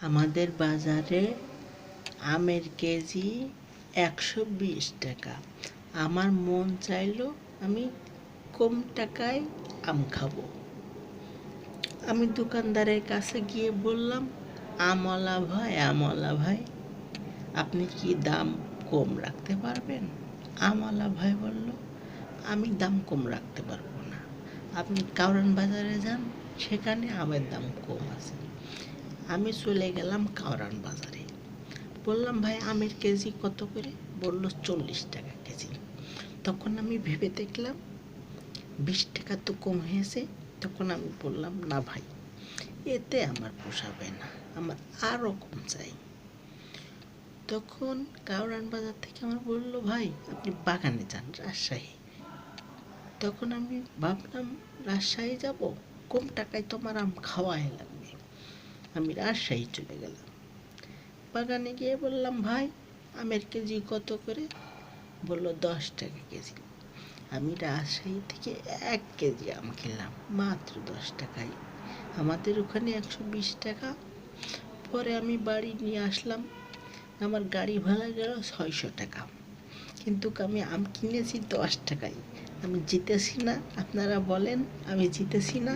আমাদের বাজারে আমের কেজি 120 টাকা। আমার মন চাইলো আমি কম টাকায় আম খাবো। আমি দোকানদারের কাছে গিয়ে বললাম, আমওয়ালা ভাই, আপনি কি দাম কম রাখতে পারবেন? আমওয়ালা ভাই বলল, আমি দাম কম রাখতে পারবো না, আপনি কারওয়ান বাজারে যান, সেখানে আমের দাম কম আছে। আমি চলে গেলাম কারওয়ান বাজারে। বললাম, ভাই আমের কেজি কত করে? বলল 40 টাকা কেজি। তখন আমি ভেবে দেখলাম 20 টাকা তো কম হয়েছে। তখন আমি বললাম, না ভাই, এতে আমার পোষাবে না, আমার আরও কম চাই। তখন কারওয়ান বাজার থেকে আমার বলল, ভাই আপনি বাগানে যান, রাজশাহী। তখন আমি ভাবলাম, রাজশাহী যাব, কম টাকায় তোমার আম খাওয়াই লাগবে। আমি রাজশাহী চলে গেলাম। বাগানে গিয়ে বললাম, ভাই আমের কেজি কত করে? বলল 10 টাকা কেজি। আমি রাজশাহী থেকে 1 কেজি আম খেলাম মাত্র 10 টাকায়। আমাদের ওখানে 120 টাকা। পরে আমি বাড়ি নিয়ে আসলাম, আমার গাড়ি ভাড়া গেল 600 টাকা। কিন্তু আমি আম কিনেছি 10 টাকায়। আমি জিতেছি না? আপনারা বলেন, আমি জিতেছি না?